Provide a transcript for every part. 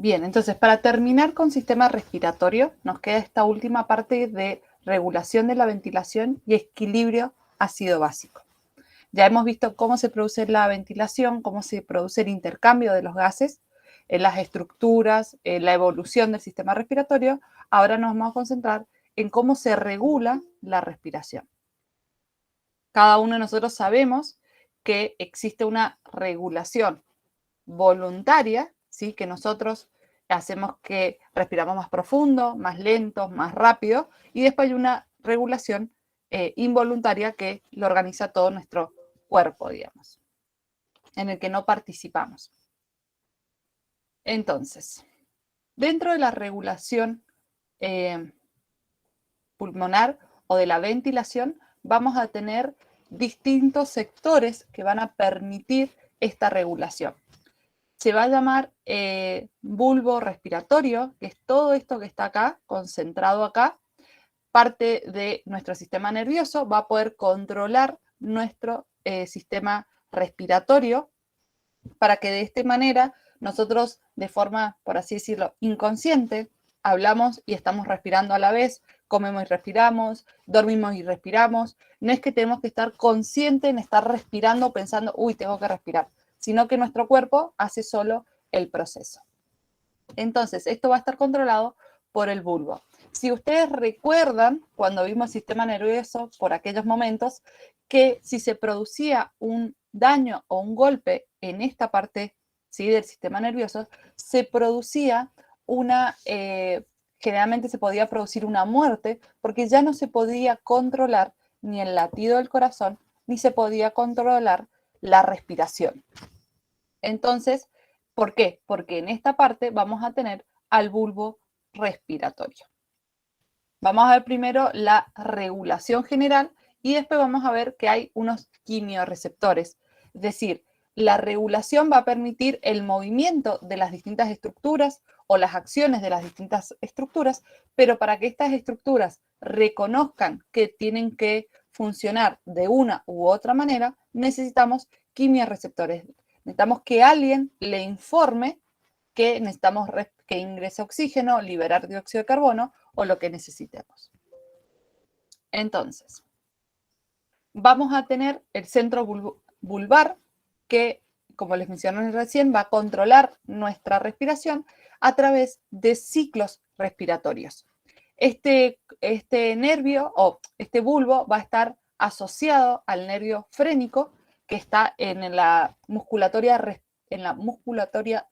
Bien, entonces para terminar con sistema respiratorio, nos queda esta última parte de regulación de la ventilación y equilibrio ácido básico. Ya hemos visto cómo se produce la ventilación, cómo se produce el intercambio de los gases, las estructuras, la evolución del sistema respiratorio. Ahora nos vamos a concentrar en cómo se regula la respiración. Cada uno de nosotros sabemos que existe una regulación voluntaria, ¿sí? Que nosotros hacemos que respiramos más profundo, más lento, más rápido, y después hay una regulación involuntaria que lo organiza todo nuestro cuerpo, digamos, en el que no participamos. Entonces, dentro de la regulación pulmonar o de la ventilación, vamos a tener distintos sectores que van a permitir esta regulación. Se va a llamar bulbo respiratorio, que es todo esto que está acá, concentrado acá. Parte de nuestro sistema nervioso va a poder controlar nuestro sistema respiratorio para que de esta manera nosotros de forma, por así decirlo, inconsciente, hablamos y estamos respirando a la vez, comemos y respiramos, dormimos y respiramos. No es que tenemos que estar conscientes en estar respirando pensando, uy, tengo que respirar, sino que nuestro cuerpo hace solo el proceso. Entonces, esto va a estar controlado por el bulbo. Si ustedes recuerdan, cuando vimos el sistema nervioso, por aquellos momentos, que si se producía un daño o un golpe en esta parte, ¿sí?, del sistema nervioso, se producía una, generalmente se podía producir una muerte, porque ya no se podía controlar ni el latido del corazón, ni se podía controlar la respiración. Entonces, ¿por qué? Porque en esta parte vamos a tener al bulbo respiratorio. Vamos a ver primero la regulación general y después vamos a ver que hay unos quimiorreceptores. Es decir, la regulación va a permitir el movimiento de las distintas estructuras o las acciones de las distintas estructuras, pero para que estas estructuras reconozcan que tienen que funcionar de una u otra manera, necesitamos quimiorreceptores. Necesitamos que alguien le informe que necesitamos que ingrese oxígeno, liberar dióxido de carbono o lo que necesitemos. Entonces, vamos a tener el centro bulbar que, como les mencioné recién, va a controlar nuestra respiración a través de ciclos respiratorios. Este nervio o este bulbo va a estar asociado al nervio frénico que está en la musculatoria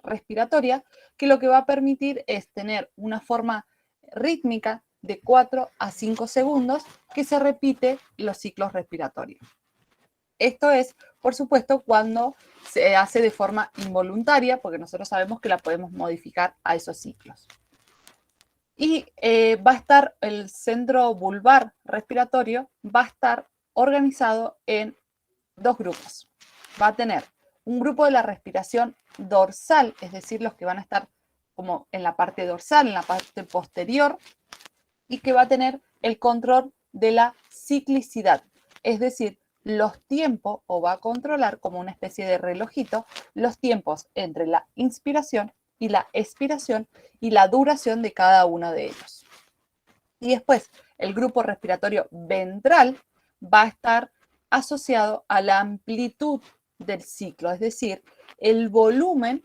respiratoria, que lo que va a permitir es tener una forma rítmica de 4 a 5 segundos que se repite los ciclos respiratorios. Esto es, por supuesto, cuando se hace de forma involuntaria, porque nosotros sabemos que la podemos modificar a esos ciclos. Y va a estar el centro bulbar respiratorio, va a estar organizado en dos grupos. Va a tener un grupo de la respiración dorsal, es decir, los que van a estar como en la parte dorsal, en la parte posterior, y que va a tener el control de la ciclicidad, es decir, los tiempos, o va a controlar como una especie de relojito, los tiempos entre la inspiración y la expiración y la duración de cada uno de ellos. Y después, el grupo respiratorio ventral va a estar asociado a la amplitud del ciclo, es decir, el volumen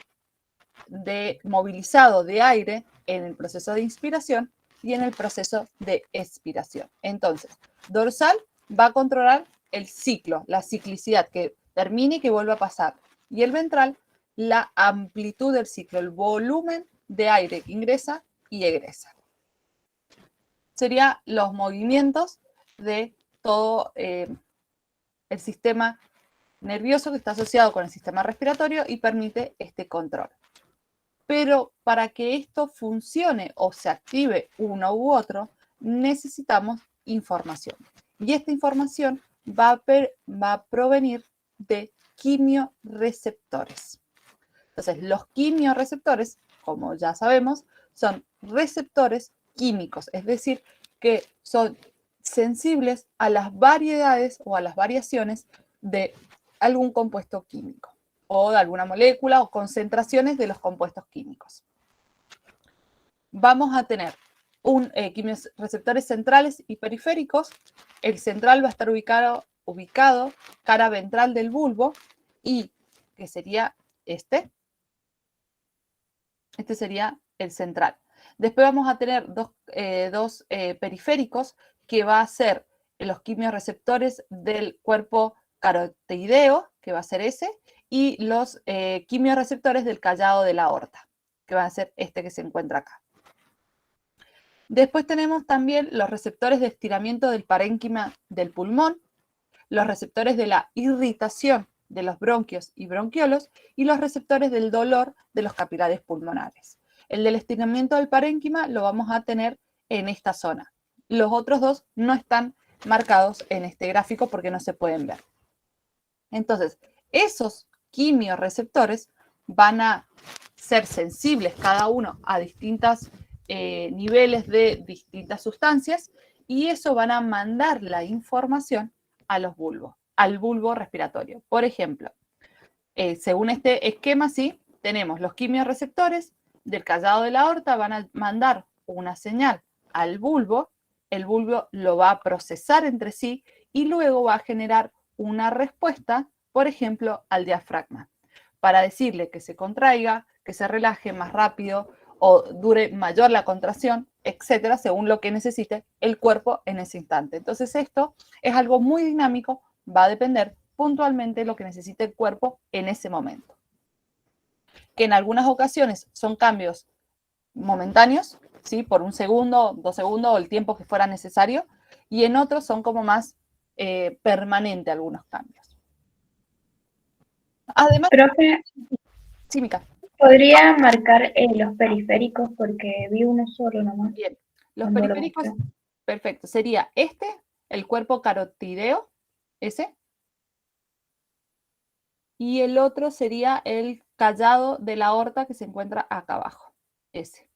movilizado de aire en el proceso de inspiración y en el proceso de expiración. Entonces, dorsal va a controlar el ciclo, la ciclicidad, que termine y que vuelva a pasar. Y el ventral, la amplitud del ciclo, el volumen de aire que ingresa y egresa. Serían los movimientos de todo el sistema nervioso que está asociado con el sistema respiratorio y permite este control. Pero para que esto funcione o se active uno u otro, necesitamos información. Y esta información va a provenir de quimiorreceptores. Entonces, los quimiorreceptores, como ya sabemos, son receptores químicos, es decir, que son sensibles a las variedades o a las variaciones de algún compuesto químico o de alguna molécula o concentraciones de los compuestos químicos. vamos a tener quimiorreceptores centrales y periféricos. El central va a estar ubicado cara ventral del bulbo y que sería este. Este sería el central. Después vamos a tener dos periféricos que va a ser los quimiorreceptores del cuerpo caroteideo, que va a ser ese, y los quimiorreceptores del callado de la aorta, que va a ser este que se encuentra acá. Después tenemos también los receptores de estiramiento del parénquima del pulmón, los receptores de la irritación de los bronquios y bronquiolos y los receptores del dolor de los capilares pulmonares. El del estiramiento del parénquima lo vamos a tener en esta zona. Los otros dos no están marcados en este gráfico porque no se pueden ver. Entonces, esos quimiorreceptores van a ser sensibles cada uno a distintos niveles de distintas sustancias y eso van a mandar la información a los bulbos, al bulbo respiratorio. Por ejemplo, según este esquema, sí, tenemos los quimiorreceptores del callado de la aorta, van a mandar una señal al bulbo, el bulbo lo va a procesar entre sí y luego va a generar una respuesta, por ejemplo, al diafragma, para decirle que se contraiga, que se relaje más rápido o dure mayor la contracción, etcétera, según lo que necesite el cuerpo en ese instante. Entonces esto es algo muy dinámico, va a depender puntualmente de lo que necesite el cuerpo en ese momento. Que en algunas ocasiones son cambios momentáneos, ¿sí? Por 1 segundo, 2 segundos o el tiempo que fuera necesario, y en otros son como más permanentes algunos cambios. Además, Profe, sí, Mica. ¿podría marcar los periféricos? Porque vi uno solo nomás. Bien, los Cuando lo periféricos, busqué. perfecto. Sería este, el cuerpo carotideo, ese, y el otro sería el callado de la aorta que se encuentra acá abajo, ese.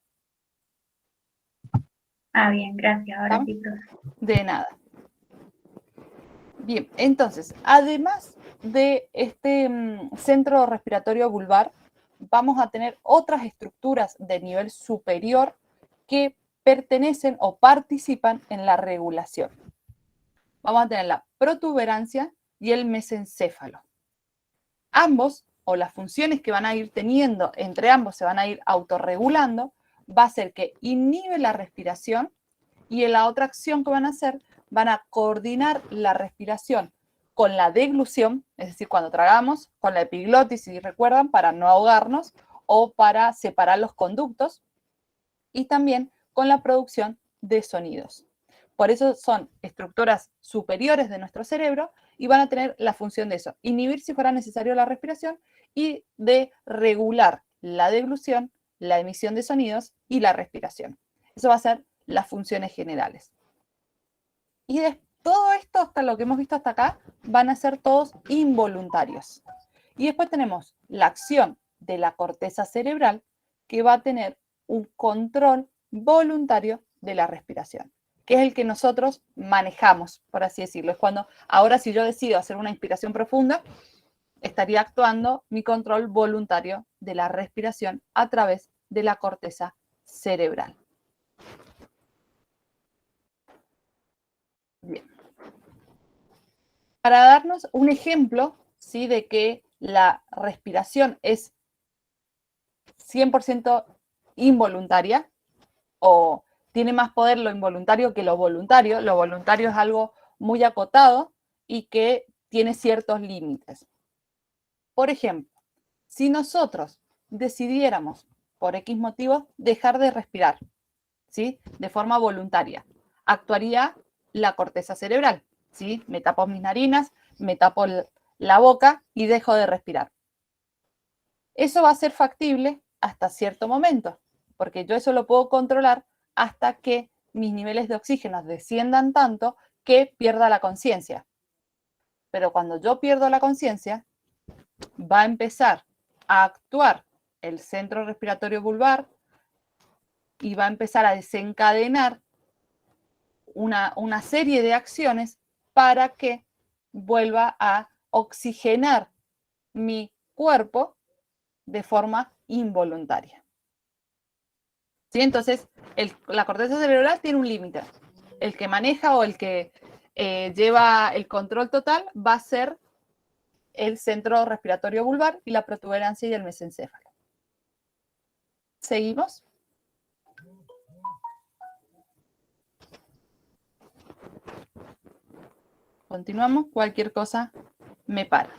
Ah, bien, gracias. Ahora ¿Está? sí, profe. De nada. Bien, entonces, además de este centro respiratorio vulvar, vamos a tener otras estructuras de nivel superior que pertenecen o participan en la regulación. Vamos a tener la protuberancia y el mesencéfalo. Ambos, o las funciones que van a ir teniendo entre ambos se van a ir autorregulando, va a ser que inhibe la respiración y en la otra acción que van a hacer, van a coordinar la respiración con la deglución, es decir, cuando tragamos, con la epiglotis, si recuerdan, para no ahogarnos o para separar los conductos, y también con la producción de sonidos. Por eso son estructuras superiores de nuestro cerebro y van a tener la función de eso, inhibir si fuera necesario la respiración y de regular la deglución, la emisión de sonidos y la respiración. Eso va a ser las funciones generales. Y de todo esto, hasta lo que hemos visto hasta acá, van a ser todos involuntarios. Y después tenemos la acción de la corteza cerebral, que va a tener un control voluntario de la respiración, que es el que nosotros manejamos, por así decirlo. Es cuando, ahora si yo decido hacer una inspiración profunda, estaría actuando mi control voluntario de la respiración a través de la corteza cerebral. Bien. Para darnos un ejemplo, ¿sí?, de que la respiración es 100% involuntaria o tiene más poder lo involuntario que lo voluntario. Lo voluntario es algo muy acotado y que tiene ciertos límites. Por ejemplo, si nosotros decidiéramos, por X motivos, dejar de respirar, ¿sí?, de forma voluntaria, actuaría la corteza cerebral, ¿sí? Me tapo mis narinas, me tapo la boca y dejo de respirar. Eso va a ser factible hasta cierto momento, porque yo eso lo puedo controlar hasta que mis niveles de oxígeno desciendan tanto que pierda la conciencia. Pero cuando yo pierdo la conciencia, va a empezar a actuar el centro respiratorio vulvar y va a empezar a desencadenar una serie de acciones para que vuelva a oxigenar mi cuerpo de forma involuntaria. ¿Sí? Entonces, la corteza cerebral tiene un límite. El que maneja o el que lleva el control total va a ser el centro respiratorio vulvar y la protuberancia y el mesencéfalo. ¿Seguimos? Continuamos, cualquier cosa me para.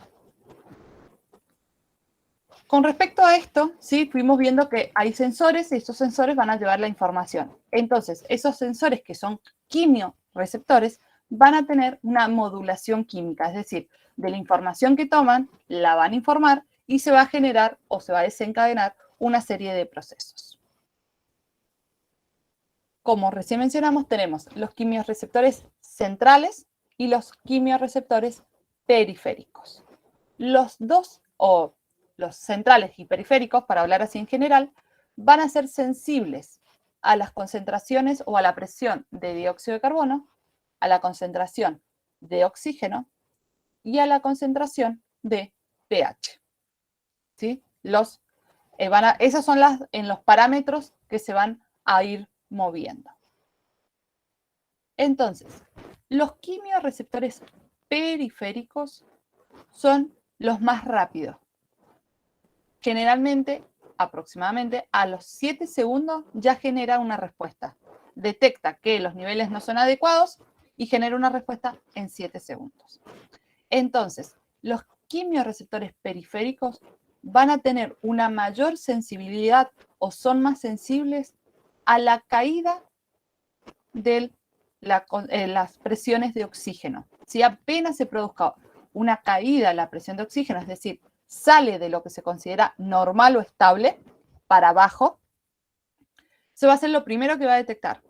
Con respecto a esto, sí, fuimos viendo que hay sensores y estos sensores van a llevar la información. Entonces, esos sensores que son quimioreceptores van a tener una modulación química, es decir, de la información que toman, la van a informar y se va a generar o se va a desencadenar una serie de procesos. Como recién mencionamos, tenemos los quimioreceptores centrales y los quimioreceptores periféricos. Los dos, o los centrales y periféricos, para hablar así en general, van a ser sensibles a las concentraciones o a la presión de dióxido de carbono, a la concentración de oxígeno y a la concentración de pH. ¿Sí? Esos son en los parámetros que se van a ir moviendo. Entonces, los quimioreceptores periféricos son los más rápidos. Generalmente, aproximadamente, a los 7 segundos ya genera una respuesta. Detecta que los niveles no son adecuados y genera una respuesta en 7 segundos. Entonces, los quimioreceptores periféricos van a tener una mayor sensibilidad o son más sensibles a la caída de las presiones de oxígeno. Si apenas se produzca una caída en la presión de oxígeno, es decir, sale de lo que se considera normal o estable para abajo, eso va a ser lo primero que va a detectar.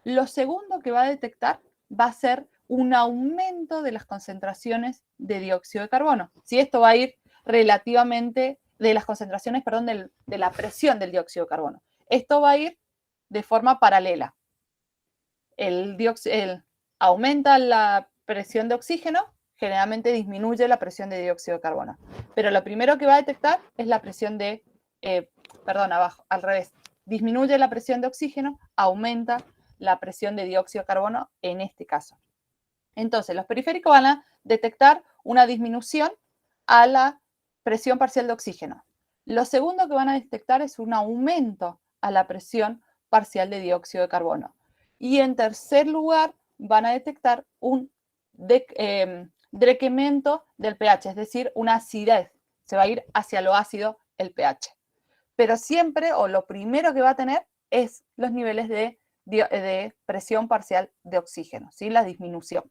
Lo segundo que va a detectar va a ser un aumento de las concentraciones de dióxido de carbono. Si esto va a ir relativamente de las concentraciones, perdón, de la presión del dióxido de carbono. Esto va a ir de forma paralela. Aumenta la presión de oxígeno, generalmente disminuye la presión de dióxido de carbono. Pero lo primero que va a detectar es la presión de, abajo, al revés. Disminuye la presión de oxígeno, aumenta la presión de dióxido de carbono en este caso. Entonces, los periféricos van a detectar una disminución a la presión parcial de oxígeno. Lo segundo que van a detectar es un aumento a la presión parcial de dióxido de carbono. Y en tercer lugar, van a detectar un decremento del pH, es decir, una acidez. Se va a ir hacia lo ácido el pH. Pero siempre, o lo primero que va a tener, es los niveles de presión parcial de oxígeno, ¿sí? La disminución.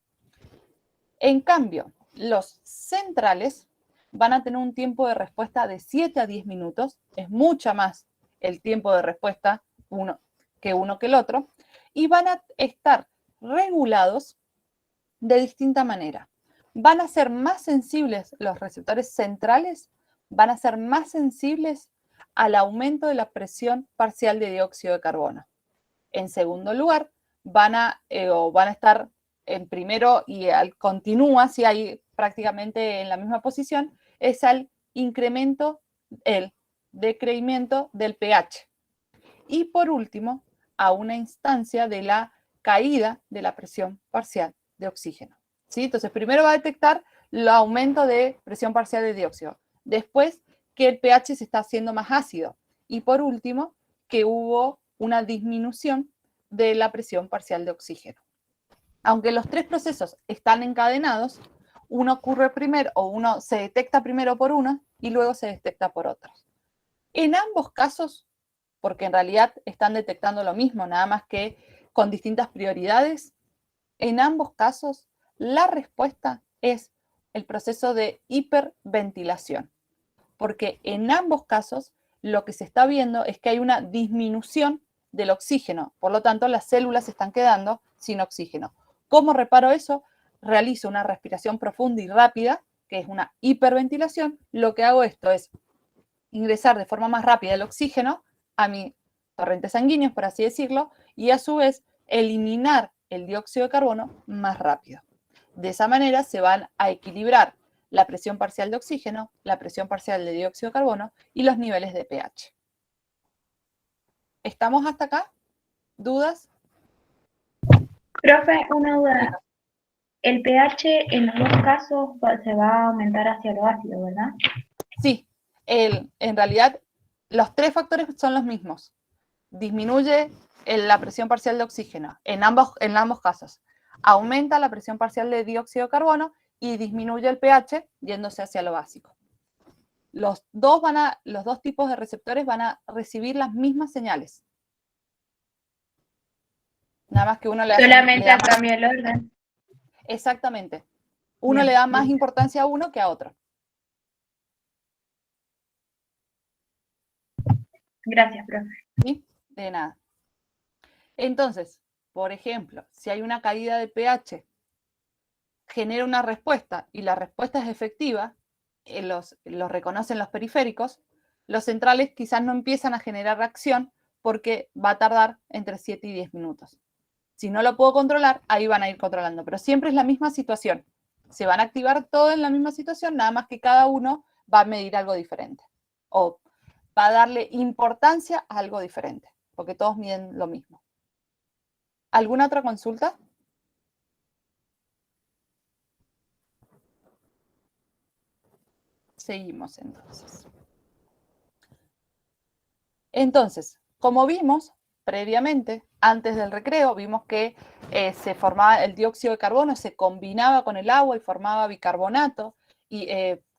En cambio, los centrales van a tener un tiempo de respuesta de 7 a 10 minutos, es mucho más el tiempo de respuesta uno que el otro, y van a estar regulados de distinta manera. Van a ser más sensibles, los receptores centrales van a ser más sensibles al aumento de la presión parcial de dióxido de carbono. En segundo lugar, van a estar en primero y continúa, si hay prácticamente en la misma posición, es al incremento, el decrecimiento del pH. Y por último, a una instancia de la caída de la presión parcial de oxígeno. ¿Sí? Entonces, primero va a detectar el aumento de presión parcial de dióxido. Después, que el pH se está haciendo más ácido. Y por último, que hubo una disminución de la presión parcial de oxígeno. Aunque los tres procesos están encadenados, uno ocurre primero, o uno se detecta primero por uno y luego se detecta por otros. En ambos casos, porque en realidad están detectando lo mismo, nada más que con distintas prioridades, en ambos casos la respuesta es el proceso de hiperventilación, porque en ambos casos lo que se está viendo es que hay una disminución del oxígeno, por lo tanto las células se están quedando sin oxígeno. ¿Cómo reparo eso? Realizo una respiración profunda y rápida, que es una hiperventilación. Lo que hago esto es ingresar de forma más rápida el oxígeno a mis torrentes sanguíneos, por así decirlo, y a su vez eliminar el dióxido de carbono más rápido. De esa manera se van a equilibrar la presión parcial de oxígeno, la presión parcial de dióxido de carbono y los niveles de pH. ¿Estamos hasta acá? ¿Dudas? Profe, una duda. El pH en los dos casos se va a aumentar hacia lo ácido, ¿verdad? Sí, en realidad los tres factores son los mismos. Disminuye la presión parcial de oxígeno en ambos casos. Aumenta la presión parcial de dióxido de carbono y disminuye el pH yéndose hacia lo básico. Los dos tipos de receptores van a recibir las mismas señales. Nada más que uno le Solamente da a cambio el orden. Exactamente. Uno Bien, le da más listo. importancia a uno que a otro. Gracias, profe. ¿Sí? De nada. Entonces, por ejemplo, si hay una caída de pH, genera una respuesta y la respuesta es efectiva, los reconocen los periféricos, los centrales quizás no empiezan a generar reacción porque va a tardar entre 7 y 10 minutos. Si no lo puedo controlar, ahí van a ir controlando, pero siempre es la misma situación. Se van a activar todos en la misma situación, nada más que cada uno va a medir algo diferente o va a darle importancia a algo diferente, porque todos miden lo mismo. ¿Alguna otra consulta? Seguimos entonces. Entonces, como vimos previamente, antes del recreo, vimos que se formaba el dióxido de carbono, se combinaba con el agua y formaba bicarbonato y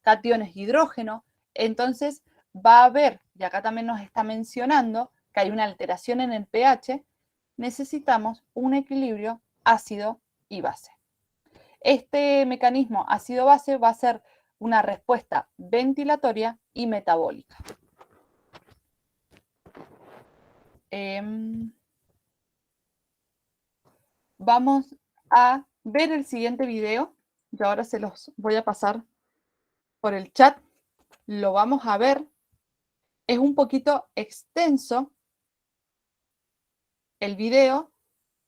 cationes hidrógeno. Entonces, va a haber, y acá también nos está mencionando que hay una alteración en el pH, necesitamos un equilibrio ácido y base. Este mecanismo ácido-base va a ser una respuesta ventilatoria y metabólica. Vamos a ver el siguiente video. Yo ahora se los voy a pasar por el chat. Lo vamos a ver. Es un poquito extenso el video.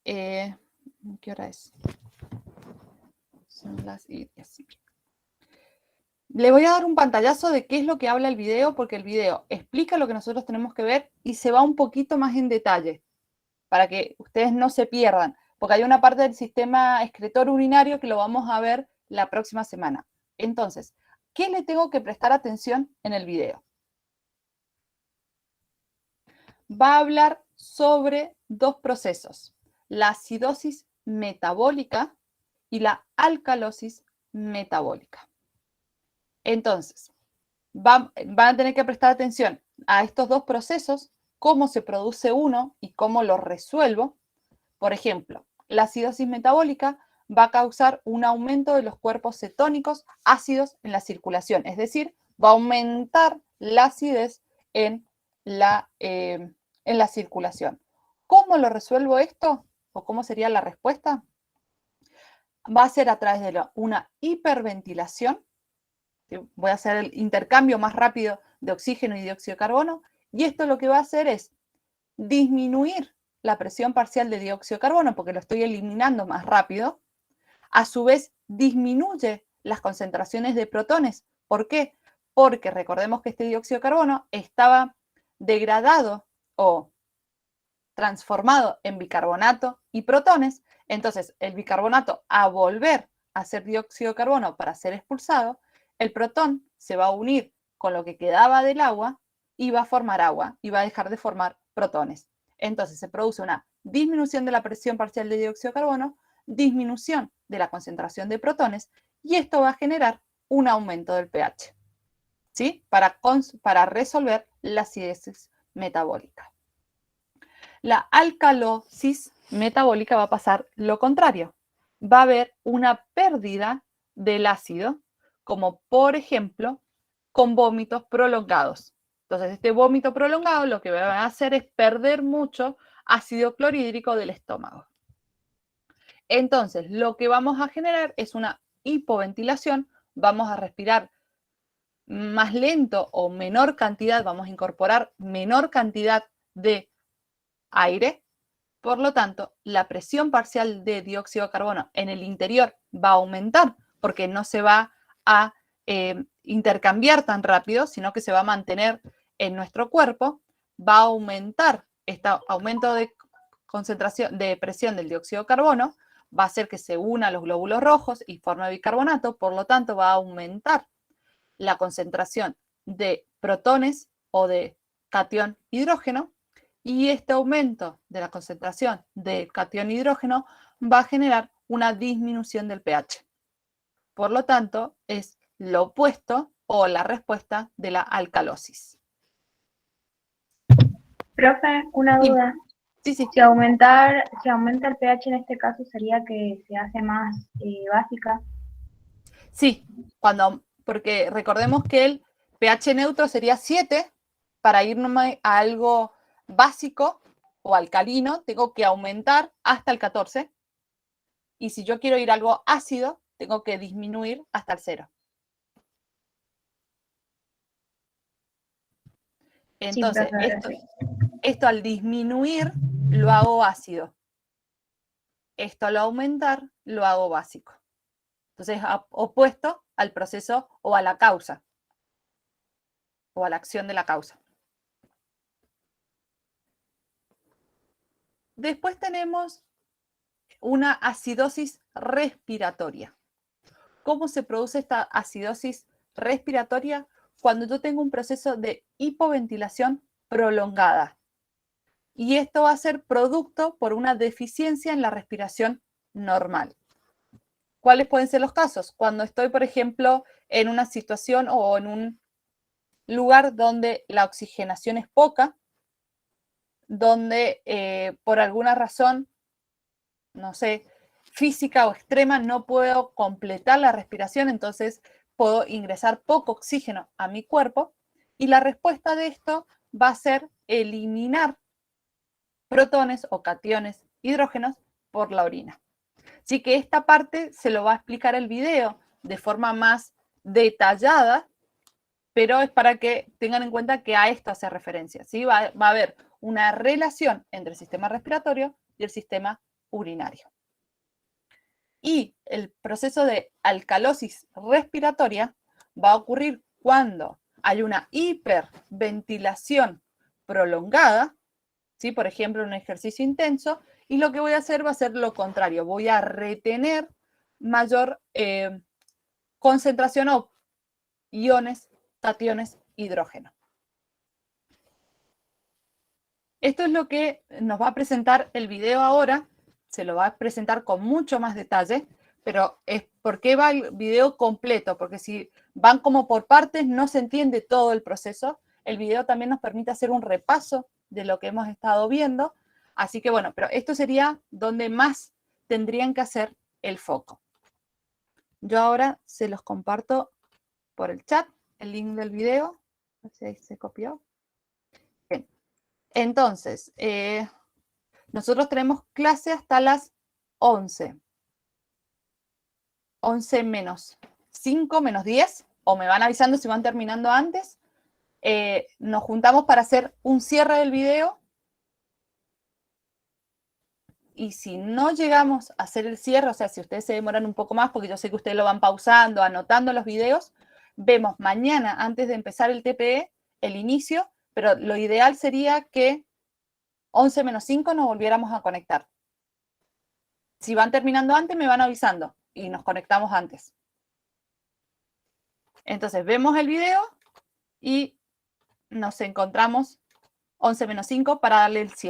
¿Qué hora es? Son las 10. Le voy a dar un pantallazo de qué es lo que habla el video, porque el video explica lo que nosotros tenemos que ver y se va un poquito más en detalle, para que ustedes no se pierdan, porque hay una parte del sistema excretor urinario que lo vamos a ver la próxima semana. Entonces, ¿qué le tengo que prestar atención en el video? Va a hablar sobre dos procesos, la acidosis metabólica y la alcalosis metabólica. Entonces, van a tener que prestar atención a estos dos procesos, cómo se produce uno y cómo lo resuelvo. Por ejemplo, la acidosis metabólica va a causar un aumento de los cuerpos cetónicos ácidos en la circulación, es decir, va a aumentar la acidez en la circulación. ¿Cómo lo resuelvo esto? ¿O cómo sería la respuesta? Va a ser a través de una hiperventilación. Voy a hacer el intercambio más rápido de oxígeno y dióxido de carbono, y esto lo que va a hacer es disminuir la presión parcial de dióxido de carbono, porque lo estoy eliminando más rápido. A su vez, disminuye las concentraciones de protones. ¿Por qué? Porque recordemos que este dióxido de carbono estaba degradado o transformado en bicarbonato y protones. Entonces, el bicarbonato, a volver a ser dióxido de carbono para ser expulsado, el protón se va a unir con lo que quedaba del agua y va a formar agua y va a dejar de formar protones. Entonces, se produce una disminución de la presión parcial de dióxido de carbono, disminución de la concentración de protones, y esto va a generar un aumento del pH, ¿sí? Para resolver la acidosis metabólica. La alcalosis metabólica va a pasar lo contrario. Va a haber una pérdida del ácido, como por ejemplo con vómitos prolongados. Entonces, este vómito prolongado lo que va a hacer es perder mucho ácido clorhídrico del estómago. Entonces, lo que vamos a generar es una hipoventilación, vamos a respirar más lento o menor cantidad, vamos a incorporar menor cantidad de aire. Por lo tanto, la presión parcial de dióxido de carbono en el interior va a aumentar porque no se va a intercambiar tan rápido, sino que se va a mantener en nuestro cuerpo. Va a aumentar este aumento de concentración, de presión del dióxido de carbono va a hacer que se una a los glóbulos rojos y forme bicarbonato, por lo tanto va a aumentar la concentración de protones o de catión hidrógeno, y este aumento de la concentración de catión hidrógeno va a generar una disminución del pH. Por lo tanto, es lo opuesto o la respuesta de la alcalosis. Profe, una Sí, duda. sí, sí. Si aumenta el pH en este caso sería que se hace más básica. Sí, porque recordemos que el pH neutro sería 7, para irme a algo básico o alcalino, tengo que aumentar hasta el 14, y si yo quiero ir a algo ácido, tengo que disminuir hasta el 0. Sí, Entonces, profe, ahora sí. esto al disminuir lo hago ácido. Esto al aumentar lo hago básico. Entonces, opuesto al proceso o a la causa, o a la acción de la causa. Después tenemos una acidosis respiratoria. ¿Cómo se produce esta acidosis respiratoria? Cuando yo tengo un proceso de hipoventilación prolongada. Y esto va a ser producto por una deficiencia en la respiración normal. ¿Cuáles pueden ser los casos? Cuando estoy, por ejemplo, en una situación o en un lugar donde la oxigenación es poca, donde por alguna razón, no sé, física o extrema, no puedo completar la respiración, entonces puedo ingresar poco oxígeno a mi cuerpo, y la respuesta de esto va a ser eliminar protones o cationes hidrógenos por la orina. Así que esta parte se lo va a explicar el video de forma más detallada, pero es para que tengan en cuenta que a esto hace referencia. ¿Sí? Va a haber una relación entre el sistema respiratorio y el sistema urinario. Y el proceso de alcalosis respiratoria va a ocurrir cuando hay una hiperventilación prolongada, ¿sí? Por ejemplo, un ejercicio intenso, y lo que voy a hacer va a ser lo contrario, voy a retener mayor concentración o iones, cationes, hidrógeno. Esto es lo que nos va a presentar el video ahora, se lo va a presentar con mucho más detalle, pero es porque va el video completo, porque si van como por partes no se entiende todo el proceso. El video también nos permite hacer un repaso de lo que hemos estado viendo, así que bueno, pero esto sería donde más tendrían que hacer el foco. Yo ahora se los comparto por el chat, el link del video, no sé si se copió. Bien. Entonces, nosotros tenemos clase hasta las 11. 11 menos 5, menos 10, o me van avisando si van terminando antes. Nos juntamos para hacer un cierre del video. Y si no llegamos a hacer el cierre, o sea, si ustedes se demoran un poco más, porque yo sé que ustedes lo van pausando, anotando los videos, vemos mañana, antes de empezar el TPE, el inicio, pero lo ideal sería que 11 menos 5 nos volviéramos a conectar. Si van terminando antes, me van avisando y nos conectamos antes. Entonces, vemos el video y nos encontramos 11 menos 5 para darle el cierre.